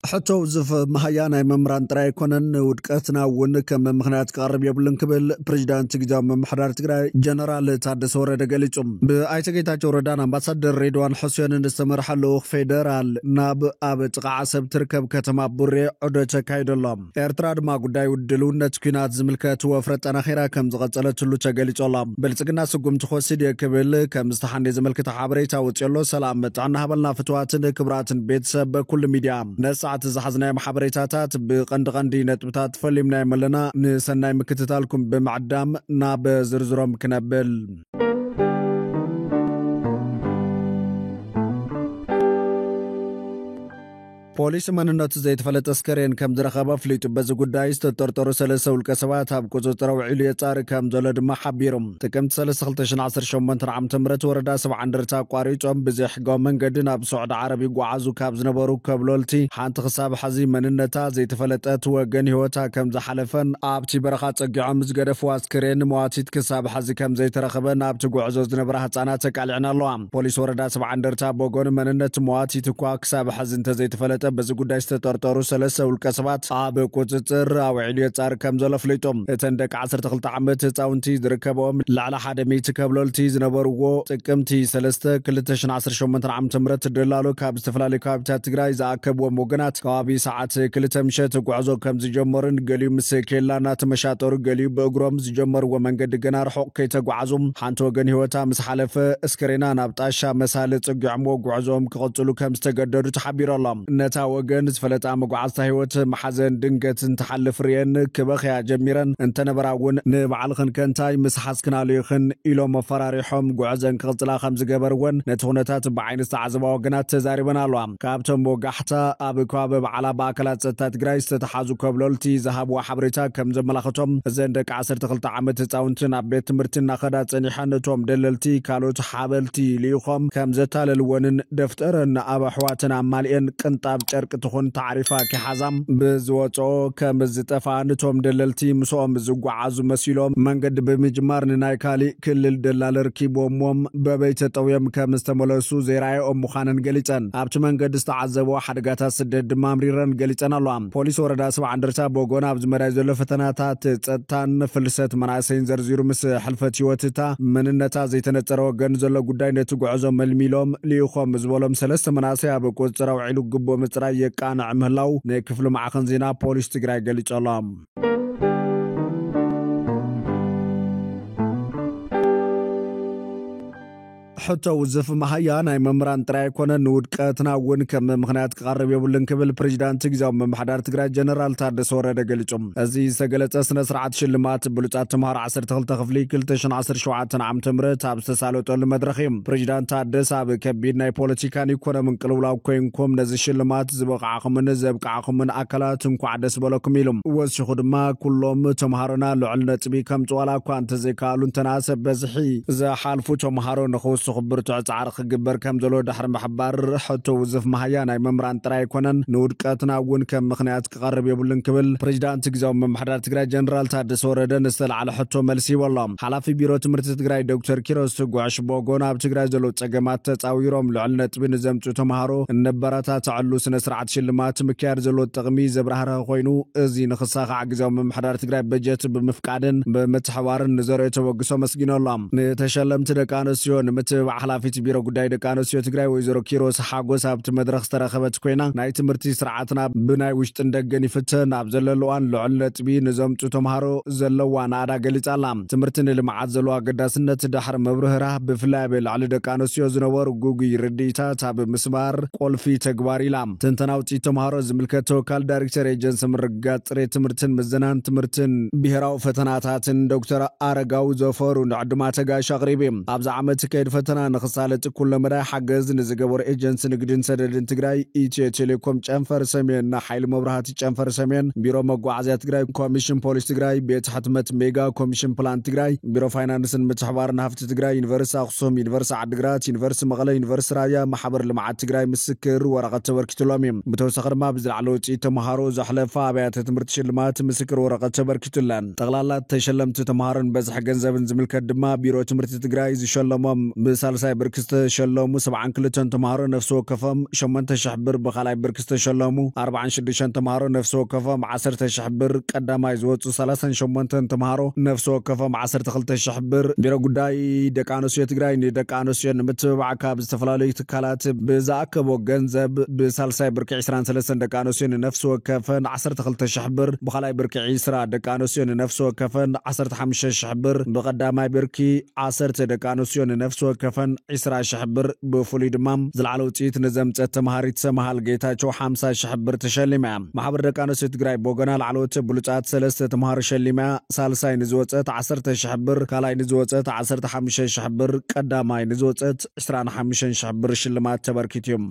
حتى وزف مهيانا ممران تراي كونن ودقتنا ون كم مخنات قرب يبلن كبل بريزيدنت جام محرار تግራይ جنرال تادس ወረደ ገሊጹም በአይተጌታቸው ረዳን አምባሳደር ሬድዋን ሁሴን እንደስተመርሐሉ ፌደራል ናብ አብ ጥቃዓሰብ ትርከብ ከተማ ቡሬ ዑደ ተካይደሎም ኤርትራ ድማ ጉዳይ ውድሉነት ኩናት ዝምልከት ወፍረጠና ኺራ ከም ዝቀጸለትሉ ተገሊጾሎም በልጽግና ስጉም ተወስድ የክብል ከም ዝተሐንደ ዝመልከተ ሓበሬታ ወጽሎ ሰላም መጣና ሀበልና ፍትዋትን ክብራትን ቤተሰብ በኩል ሚዲያ ነጻት زحزنا محبريتات بقند نتبتات فليمنا ملنا نسناي مكتتالكم بمعدام ناب زرزرم كنبل ፖሊስ መንነት ዘይት ፈለጥ አስከሬን ከም ዝረኸበ ፍሊጡ በዚ ጉዳይ ዝተጠርጠሩ ሰለሰው ልቀሰባት ኣብ ቁጥጥር ውዒሉ የጻር ከም ዘሎ ድማ ሓቢሮም ጥቅምት 2018 ዓመተ ምህረት ወረዳ 71 አቋሪጦም ብዘሕጋው መንገዲ ናብ ሱዑድ ዓረብ ይጓዓዙ ካብ ዝነበሩ ከብሎልቲ ሓንቲ ክሳብ ሓዚ መንነታ ዘይተፈለጠት ወገን ህይወታ ከም ዝሓለፈን ኣብቲ በረኻ ጸጊዖም ዝገደፉ አስከሬን ሞዋቲት ክሳብ ሓዚ ከም ዘይተረኸበ ናብቲ ጉዕዞ ዝነበረ ህፃናት ተቃሊዕና ኣለዋ ፖሊስ ወረዳ 71 ቦጎን መንነት ሞዋቲት እኳ ክሳብ ሓዚ እንተዘይተፈለጠ በዚ ጉዳይ ዝተጠርጠሩ ሰለሰው ልቀሰባት ኣብ ቁጥጥር ውዒሉ የጻር ከም ዘሎ ፍሊጦም እተን ደቂ 12 ዓመት ህፃውንቲ ዝርከቦም ላዕላ ሓደ ሚት ከብሎልቲ ዝነበርዎ ጥቅምቲ 3 2018 ዓመተ ምህረት ደላሎ ካብ ዝተፈላለዩ ከባቢታት ትግራይ ዝኣከብዎም ወገናት ከባቢ ሰዓት 2 ምሸት ጉዕዞ ከም ዝጀመሩን ገሊኡ ምስ ኬላና ተመሻጠሩ ገሊኡ በእግሮም ዝጀመርዎ መንገዲ ገና ርሑቕ ከይተጓዓዙም ሓንቲ ወገን ህይወታ ምስ ሓለፈ እስከሬና ናብ ጣሻ መሳል ጽጊዖም ጉዕዞም ክቕጽሉ ከም ዝተገደዱ ተሓቢሮሎም ወገን ዝፈለጣ መጓዓዝታ ህይወት መሐዘን ድንገትን ተሐልፍ ሪየን ክበኺያ ጀሚረን እንተነበራውን ንባዕልኽን ከንታይ ምስ ሓስክናሉይኽን ኢሎም መፈራሪሖም ጉዕዘን ክቕጽላ ከም ዝገበርወን ነቲ ኩነታት ብዓይኒ ዝተዓዘባ ወገናት ተዛሪበን ኣለዋ ካብቶም ወጋሕታ ኣብ ከባቢ በዓላ በኣካላት ጸጥታ ትግራይ ዝተተሓዙ ከብሎልቲ ዝሃብዋ ሓበሬታ ከም ዘመላኽቶም እዘን ደቂ 12 ዓመት ህፃውንትን ኣብ ቤት ትምህርቲ እናኸዳ ጸኒሐን እቶም ደለልቲ ካልኦት ሓበልቲ ልኢኾም ከም ዘታለልወንን ደፍተረን ኣብ ኣሕዋትን ኣማልአን ቅንጣብ ጨርቅ ትኹን ታሪፋ ከሓዛም ብዝወጾ ከም ዝጠፋ ንቶም ደለልቲ ምስኦም ዝጓዓዙ መሲሎም መንገዲ በመጅማር ንናይ ካሊ ክልል ደላል ርኪቦሞም በቤተ ጠውየም ከም ዝተመለሱ ዘይራእዮም ምዃነን ገሊጸን ኣብቲ መንገዲ ዝተዓዘቡ ሓደጋታት ስደት ድማ ኣምሪረን ገሊጸን ኣለዋ ፖሊስ ወረዳ 71 ቦጎን ኣብ ዝመራይ ዘሎ ፈተናታት ጸጥታን ፍልሰት መናእሰይን ዘርዚሩ ምስ ሕልፈት ህይወትታ መንነታ ዘይተነጸረ ወገን ዘሎ ጉዳይ ነቲ ጉዕዞ መልሚሎም ልኢኾም ዝበሎም ሰለስተ መናእሰይ ኣብ ቁጥጥር ውዒሉ ግቦ مصرا يقانع مهلاو نكفل معخن زينا بوليس تግራይ ገሊጾሎም حتى وزف مهيا ناي ممران تراي كونه نودقتنا ون كم مخنيات قرب يبلن كبل بريزيدنت ግዛው መምሕዳር ትግራይ ጀነራል ታደሰ ወረደ ገሊጾም እዚ ዝተገለጸ ስነ ስርዓት ሽልማት ብሉጻት ተማሃሮ 12 ክፍሊ 2017 ዓመተ ምህረት ኣብ ዝተሳለጠሉ መድረኽ እዩ ፕሬዝዳንት ታደሰ ኣብ ከቢድ ናይ ፖለቲካን ኢኮኖሚን ቅልውላው ኮይንኩም ነዚ ሽልማት ዝበቃዕኹምን ዘብቃዕኹምን ኣካላት እንኳዕ ደስ በለኩም ኢሎም ወስኹ ድማ ኩሎም ተማሃሮና ልዑል ነጥቢ ከም ጽዋላ እኳ እንተዘይካሉ እንተናሰብ በዝሒ ዝሓልፉ ተማሃሮ ንኹስ خبر تعصار خبر كم زلو دحر محبار حتى وزف مهيا ناي ممران تراي كونن نودقتنا ون كم مخنيات قرب يبلن كبل بريزيدنت ግዛው መምሕዳር ትግራይ ጀነራል ታደሰ ወረደ ንስል على حتى መልሲ ወሎም ሓላፊ ቢሮ ትምህርቲ ትግራይ ዶክተር ኪሮስ ጉዕሽ ቦጎን ኣብ ትግራይ ዘሎ ጸገማት ተጻዊሮም ልዑል ነጥቢ ንዘምጹ ተማሃሮ እንበረታታሉ ስነ ስርዓት ሽልማት ምክያድ ዘሎ ጥቕሚ ዘብራህረ ኮይኑ እዚ ንኽሳኻ ግዛው መምሕዳር ትግራይ በጀት ብምፍቃድን በመተሓዋርን ንዘርኡ ተወግሶ መስጊኖሎም ንተሸለምት ደቃንስዮ ንምት ሓላፊት ቢሮ ጉዳይ ደቃንስዮ ትግራይ ወይዘሮ ኪሮስ ሓጎስ ኣብቲ መድረኽ ዝተረኸበት ኮይና ናይ ትምህርቲ ስርዓትና ብናይ ውሽጥ እንደገን ይፍተን ኣብ ዘለሉዋን ልዑል ነጥቢ ንዘምጹ ተማሃሮ ዘለዋ ናዳ ገሊጻላ ትምህርቲ ንልምዓት ዘሎ ኣገዳስነት ድሕር መብርህራ ብፍላይ ብላዕሊ ደቃንስዮ ዝነበሩ ጉጉይ ርዲታት ኣብ ምስባር ቆልፊ ተግባር ኢላ ተንተናውጪ ተማሃሮ ዝምልከት ተወካል ዳይሬክተር ኤጀንሲ ምርጋጽ ጽሬት ትምህርትን ምዘናን ትምህርትን ብሄራዊ ፈተናታትን ዶክተር አረጋው ዘፈሩ ንዕድማ ተጋሽ ኣቕሪቦም ኣብዛ ዓመት ከይድ ፈተና ንኽሳለጥ ኩሉ መዳይ ሓገዝ ንዝገበሩ ኤጀንሲ ንግድን ሰደድን ትግራይ ኢትዮ ቴሌኮም ጨንፈር ሰሜን ሓይል መብራህቲ ጨንፈር ሰሜን ቢሮ መጓዓዝያ ትግራይ ኮሚሽን ፖሊስ ትግራይ ቤት ሕትመት ሜጋ ኮሚሽን ፕላን ትግራይ ቢሮ ፋይናንስን ምትሕባርን ሃፍቲ ትግራይ ዩኒቨርሲቲ ኣኽሱም ዩኒቨርሲቲ ዓዲግራት ዩኒቨርሲቲ መቐለ ዩኒቨርሲቲ ራያ ማሕበር ልምዓት ትግራይ ምስክር ወረቐት ተበርኪቱሎም እዮም ብተወሳኺ ድማ ብዝለዓለ ውፅኢት ተምሃሮ ዘሕለፈ ኣብያተ ትምህርቲ ሽልማት ምስክር ወረቐት ተበርኪቱለን ጠቕላላ ተሸለምቲ ተምሃሮን በዝሒ ገንዘብን ዝምልከት ድማ ቢሮ ትምህርቲ ትግራይ ዝሸለሞም بسالساي بركست شلومو 72 تمهارو نفس وكفهم 8000 بر بخالاي بركست شلومو 46 تمهارو نفس وكفهم 10000 بر قداماي زوصو 38 تمهارو نفس وكفهم 12000 بر بيرو ጉዳይ ደቃኖስ የትግራይ ደቃኖስ ንምትባዕ ካብ ዝተፈላለዩ ትካላት ብዛከቦ ገንዘብ ብሳልሳይ ብርቂ 23 ደቃኖስ ነፍስ ወከፈን 12000 ብር በخላይ ብርቂ 20 ደቃኖስ ነፍስ ወከፈን 15000 ብር በቀዳማይ ብርቂ 10 ደቃኖስ ነፍስ ወከፈን 20000 ብር በፍሉይ ድማም ዝላዕለ ውጽኢት ንዘምፀት ተማሃሪት ሰማሃል ጌታቸው 50000 ብር ተሸሊማ ማሕበር ደቃኖስ የትግራይ ቦገና ላዕለወት ብሉጻት 3 ተማሃር ሸሊማ ሳልሳይ ንዝወፀት 10000 ብር ካላይ ንዝወፀት 15000 ብር ቀዳማይ ንዝወፀት 25000 ብር ሽልማት ተበርኪትዮም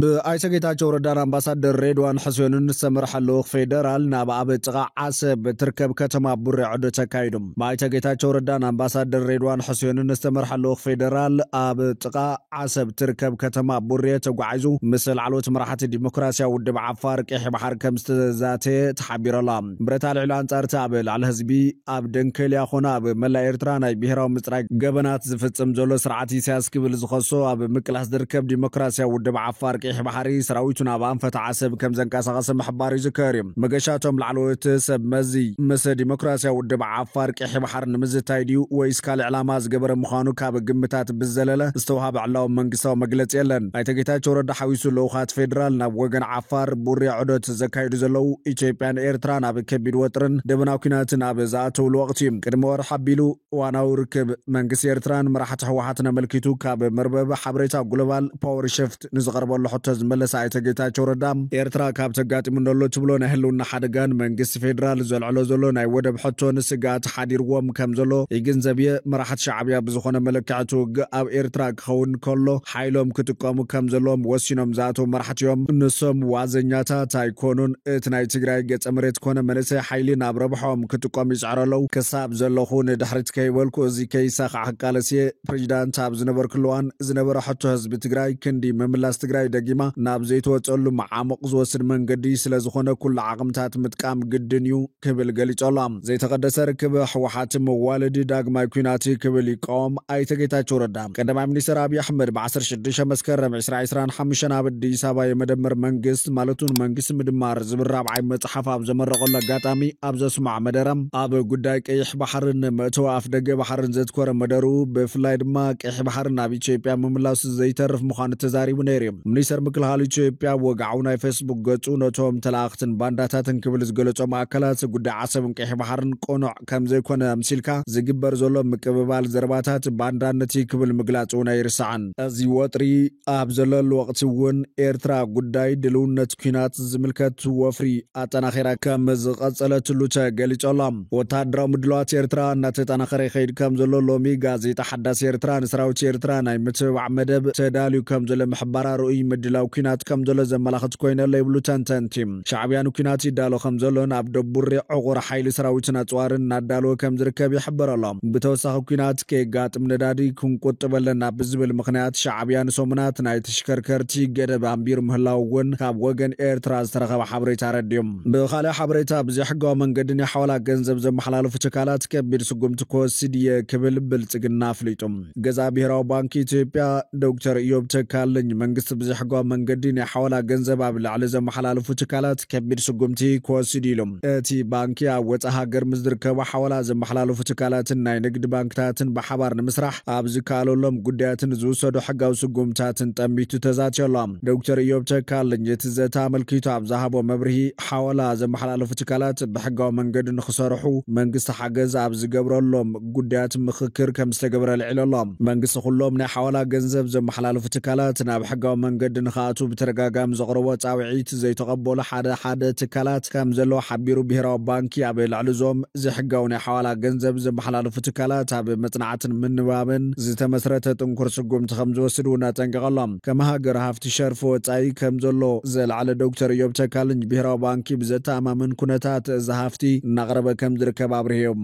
بأيسا ጌታቸው ረዳን አምባሳደር ሬድዋን ሐሰንን ሰመርሐሉ ፌደራል ናባብ ጥቃ ዓሰብ ትርከብ ከተማ ቡሬ ዕዶ ተካይዱም በአይሳ ጌታቸው ረዳን አምባሳደር ሬድዋን ሐሰንን ሰመርሐሉ ፌደራል አብ ጥቃ ዓሰብ ትርከብ ከተማ ቡሬ ተጓዓዙ ምስል ዓሎት መራሕቲ ዲሞክራሲያዊ ውድብ ዓፋር ቀይሕ ባሕር ከም ዝተዛተ ተሓቢረላ ብረታል ዕሉ አንጻር ታበል አለ ህዝቢ አብ ደንከል ያኾና አብ መላ ኤርትራ ናይ ብሔራዊ ምጽራይ ገበናት ዝፍጽም ዘሎ ስርዓት ኢሳያስ ክብል ዝኸሶ አብ ምቅላስ ዝርከብ ዲሞክራሲያዊ ውድብ ዓፋር ቀይሕ ባሕሪ ሰራዊቱን አብ አንፈት ዓሰብ ከም ዘንቀሳቀሰ محبار ዝከርም መገሻቶም ላዕለወት ሰብ መዚ ምስ ዲሞክራሲያዊ ውድብ ዓፋር ቀይሕ ባሕር ንምዝታይዲው ወይስ ካል ዕላማ ዝገበረ ምዃኑ ካብ ግምታት ብዘለለ ዝተውሃበ ዕላው መንግስታዊ መግለጽ የለን አይተ ጌታቸው ረዳ ሓዊሱ ለውኻት ፌደራል ናብ ወገን ዓፋር ቡሬ ዕዶት ዘካይዱ ዘለው ኢትዮጵያን ኤርትራን ኣብ ከቢድ ወጥርን ደበናዊ ኩናትን ኣብ ዝኣተውሉ ወቅቲ ቅድመ ወር ሓቢሉ ዋናው ርክብ መንግስት ኤርትራን መራሕቲ ህወሓትን መልኪቱ ካብ መርበብ ሓበሬታ ግሎባል ፓወር ሽፍት ንዝቀርበሉ ሕቶ ዝመለስ አይተ ጌታቸው ረዳ ኤርትራ ካብ ተጋጢሙ ነሎ ትብሎ ናይ ህልውና ሓደጋን መንግስት ፌደራል ዘልዕሎ ዘሎ ናይ ወደብ ሕቶን ስጋት ሓዲርዎም ከም ዘሎ ይግንዘብየ መራሕቲ ሻዕብያ ብዝኾነ መለክዕቱ ኣብ ኤርትራ ክኸውን ከሎ ሓይሎም ክጥቀሙ ከም ዘሎም ወሲኖም ዛቶ መራሕቲዮም ንሶም ዋዘኛታት ኣይኮኑን እቲ ናይ ትግራይ ገጸ መሬት ኮነ መንእሰይ ሓይሊ ናብ ረብሖም ክጥቀሙ ይፅዕረለው ክሳብ ዘለኹ ንድሕሪት ከይበልኩ እዚ ከይሳኽ ዓቃለስየ ፕሬዚዳንት ኣብ ዝነበርክልዋን ዝነበረ ሕቶ ህዝቢ ትግራይ ክንዲ መምላስ ትግራይ ደጊማ ናብ ዘይተወጸሉ ማዓመቕ ዝወስድ መንገዲ ስለ ዝኾነ ኩሉ ዓቕምታት ምጥቃም ግድን እዩ ክብል ገሊጾላ ዘይተቀደሰ ርክብ ሕወሓት መዋለዲ ዳግማይ ኩናት ክብል ይቃወም አይተ ጌታቸው ረዳ ቀዳማይ ሚኒስትር አብይ አሕመድ በ16 መስከረም 2025 ኣብ አዲስ አበባ የመደመር መንግስት ማለቱን መንግስት ምድማር ዝብራብ ዓይ መጽሓፍ ኣብ ዘመረቀሉ አጋጣሚ ኣብ ዘስማዕ መደረም ኣብ ጉዳይ ቀይሕ ባሕርን መእተዊ ኣፍ ደገ ባሕርን ዘትኮረ መደሩ ብፍላይ ድማ ቀይሕ ባሕርን ኣብ ኢትዮጵያ ምምላስ ዘይተርፍ ምዃኑ ተዛሪቡ ነይሩ ሚኒስትር ምክልኻል ኢትዮጵያ ወጋዓው ናይ ፌስቡክ ገጹ ነቶም ተላእኽትን ባንዳታትን ክብል ዝገለጾም ኣካላት ጉዳይ ዓሰብን ቀይሕ ባሕርን ቆኑዕ ከም ዘይኮነ ምሲልካ ዝግበር ዘሎ ምቅብባል ዘረባታት ባንዳነቲ ክብል ምግላጽ እውን ኣይርስዓን እዚ ወጥሪ ኣብ ዘለሉ ወቅቲ እውን ኤርትራ ጉዳይ ድልውነት ኩናት ዝምልከት ወፍሪ ኣጠናኺራ ከም ዝቐጸለትሉ ተገሊጾላ ወታደራዊ ምድለዋት ኤርትራ እናተጠናኸረ ይኸይድ ከም ዘሎ ሎሚ ጋዜጣ ሓዳስ ኤርትራ ንሰራዊት ኤርትራ ናይ ምትብባዕ መደብ ተዳልዩ ከም ዘሎ ምሕባራ ርኡይ ምድላው ኩናት ከም ዘሎ ዘመላኽት ኮይነለ ይብሉ ተንተንቲም ሻዕብያን ኩናት ይዳሎ ከም ዘሎን ኣብ ደቡር ዕቑር ሓይሊ ሰራዊትን ኣጽዋርን እናዳለወ ከም ዝርከብ ይሕበረሎም ብተወሳኺ ኩናት ከጋጥም ነዳዲ ክንቁጥበለና ብዝብል ምኽንያት ሻዕብያን ሶሙናት ናይ ተሽከርከርቲ ገደብ ኣንቢር ምህላው እውን ካብ ወገን ኤርትራ ዝተረኸበ ሓበሬታ ረድዮም ብኻልእ ሓበሬታ ብዘይሕጋዊ መንገድን የሓወላ ገንዘብ ዘመሓላለፉ ትካላት ከቢድ ስጉምቲ ክወስድ ክብል ብልጽግና ኣፍሊጡም ገዛ ብሔራዊ ባንኪ ኢትዮጵያ ዶክተር ኢዮብ ተካልኝ መንግስት ብዘይሕጋዊ መንገድን የሓወላ ገንዘብ ኣብ ላዕሊ ዘመሓላለፉ ትካላት ከቢድ ስጉምቲ ክወስድ ኢሎም እቲ ባንኪ ኣብ ወፃኢ ሃገር ምስ ዝርከቡ ሓወላ ዘመሓላለፉ ትካላትን ናይ ንግዲ ባንክታትን ብሓባር ንምስራሕ ኣብ ዝከኣለሎም ጉዳያትን ዝውሰዱ ሕጋዊ ስጉምታትን ጠሚቱ ተዛትየሎም ዶክተር ኢዮብ ተካልኝ እቲ ዘታ መልኪቱ ኣብ ዝሃቦ መብርሂ ሓወላ ዘመሓላለፉ ትካላት ብሕጋዊ መንገዲ ንኽሰርሑ መንግስቲ ሓገዝ ኣብ ዝገብረሎም ጉዳያት ምክክር ከም ዝተገበረ ልዒለሎም መንግስቲ ኩሎም ናይ ሓወላ ገንዘብ ዘመሓላለፉ ትካላት ናብ ሕጋዊ መንገዲ ንኽኣቱ ብተደጋጋሚ ዘቕረቦ ጻውዒት ዘይተቐበሉ ሓደ ትካላት ከም ዘሎ ሓቢሩ ብሔራዊ ባንኪ ኣብ ልዕሊ ዞም ዝሕጋው ናይ ሓዋላ ገንዘብ ዘመሓላለፉ ትካላት ኣብ መጽናዕትን ምንባብን ዝተመስረተ ጥንኩር ስጉምቲ ከም ዝወስዱ እናጠንቀቐሎም ከም ሃገር ሃፍቲ ሸርፊ ወጻኢ ከም ዘሎ ዘለዓለ ዶክተር ኢዮብ ተካልኝ ብሔራዊ ባንኪ ብዘተኣማምን ኩነታት ዝሃፍቲ እናቕረበ ከም ዝርከብ ኣብርሂዮም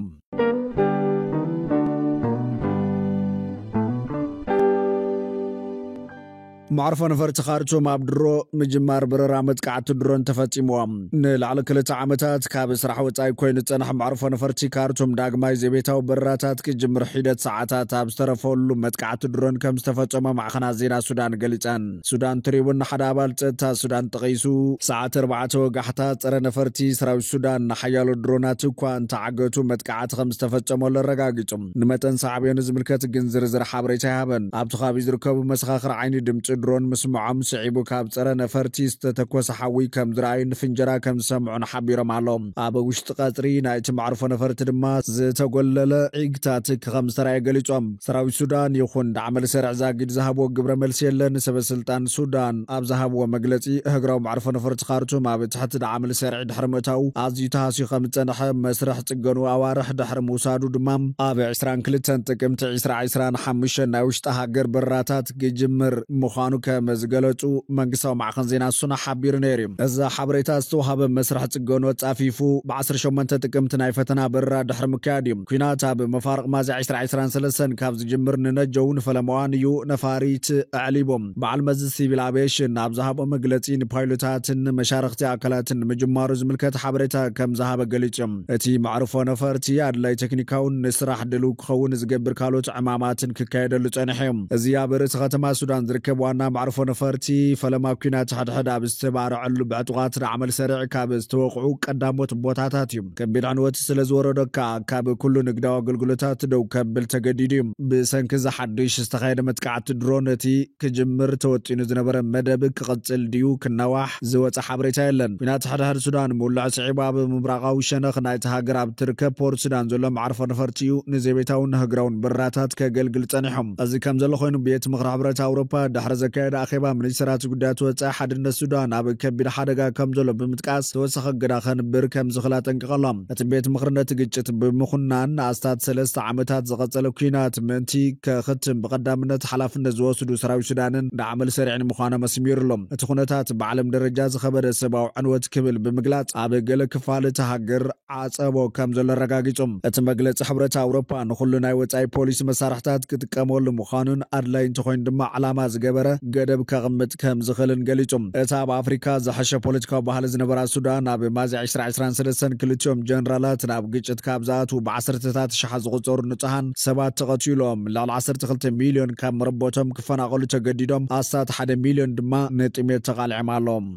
معرفة نفرت خارجهم عبدرو مجمار برامج قعدت درون تفتيموام نلعل كل عامتات كابس راح وتاي كوين تنح معرفة نفرتي كارتهم داغماي زبيتا وبراتات كجمر حيدة ساعات ابسترفولو متقعدت درون كم استفتما مع خنازينا السودان قليتان سودان تريبون حدا بالتا السودان تقيسو ساعات 4 وقحتات ترى نفرتي سراو السودان نحيالو درونات كوان تعقتو متقعدت خم استفتما للرقاقيتم نمتن صعبين زملكات جنزر زر حابريتا هابن عبد خابيز ركبو مسخاخر عيني دمت درون مسموعم سعيبو كاب ترى نفرتي استتكوس حوي كم دراين فنجرا كم سمعون حبيرم علوم ابا وشت قطري نايت معرفه نفرت دما زتغلل عيقتات خمس راي قليصوم سراوي السودان يخون عمل سرع زاقد ذهبوا قبر ملس يلن سب سلطان السودان اب ذهبوا مغلصي هغراو معرفه نفرت خارتو ما تحت عمل سرع دحرمتاو ازي تاسي خمصنح مسرح صقنو اوارح دحر موسادو دمام اب 22 تقمت 2025 ناوشت هاجر براتات جمر مخانو كمزغلصو منغساو معخن زينا سنا حبير نيريم اذا حبريتا استوهب مسرح صقنو صافيفو ب18 تقمت ناي فتنا برا دحر مكاديم كيناتا بمفارق مازي 2023 كابز جمر ننجون فلموانيو نفاريت اعليبوم بعلمز سيفيل ابيشن ابزهابو مغلصين بايلوتاتن مشارختي اكلاتن مجمارو زملكت حبريتا كم زهاب غليچم اتي معرفو نفرتي ادلاي تكنيكاون نسرح دلو كون زغبر كالوت عماماتن ككايدلو صنحيم ازيا برس ختما سودان زركب وانا معرفو نفرتي فلما كينات حد ابستبارعلو بعطقات عمل سريع كابز توقعو قداموت بوتاتاتيم كبيدعنوت سلازوردكا كاب كل نقداو غلغلوتات دو كبل تجديديم بسنكز حدش استخايد متقعت درونتي كجمر توتينو زنبره مدب كقصل ديو كنواح زوت حبريتا يلن بنات حد سودان مولع صعيبه بمبراقاو شنخ نايت هاجر بتركب بور سودان زلو معرفو نفرتيو نزيبيتاون هغراون براتات كغلغل صنحهم ازي كم زلو خوينو بيت مخر حبرت اوروبا دحر زكايد اخيبا منيسرات غدات وصا حدن السودان اب كبير حدغا كم زلو بمتقاس توسخ غدا خنبر كم زخلا تنققلام اتبيت مخرنت ግጭት በመخنان አስታት 3 ዓመታት ዘቀጸለ ኩናት መንቲ ከختም በቀዳምነት ሐላፍነት ዝወስዱ ሰራዊት ሱዳንን ዳዕመል ሰሪዕን ምዃነ መስሚርሎም እቲ ኩነታት በዓለም ደረጃ ዝኸበረ ሰባው ዕንወት ክብል ብምግላጽ ኣብ ገለ ክፋል ተሃገር ዓጸቦ ከም ዘሎ ረጋጊጾም እቲ መግለጽ ሕብረት አውሮፓ ንኹሉ ናይ ወጻይ ፖሊስ መሳርሕታት ክትቀመሉ ምዃኑን አድላይ እንተኮይን ድማ ዓላማ ዝገበረ ገደብ ከቕምጥ ከም ዝኽልን ገሊጾም እቲ ኣብ አፍሪካ ዝሐሸ ፖለቲካዊ ባህል ዝነበራ ሱዳን ኣብ ማዚ 2023 ክልቲኦም ጀነራላት ናብ ግጭት ካብዛቱ ب10 شحال ዝቆጸሩ ንጹሃን ሰባት ተቐቲሎም ላዕሊ 12 ሚሊዮን ካብ መረቦቶም ክፈናቀሉ ተገዲዶም ኣሳት 1 ሚሊዮን ድማ ንጥሜት ተቃልዕም ኣሎም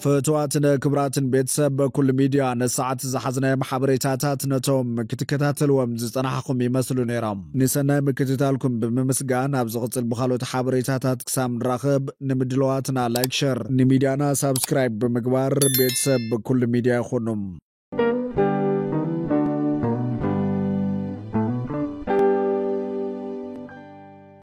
فتواتنا كبراتن بيتسب بكل ميديا نساعات زحزنا محبريتاتات نتوم كتكتاتلوم زصنحكم يمثلوا نيرام نسنا مكتتالكم بمسغان ابزقص البخالوت حبريتاتات كسام نراخب نمدلواتنا لايك شير نميديانا سبسكرايب بمغبار بيتسب بكل ميديا يخونم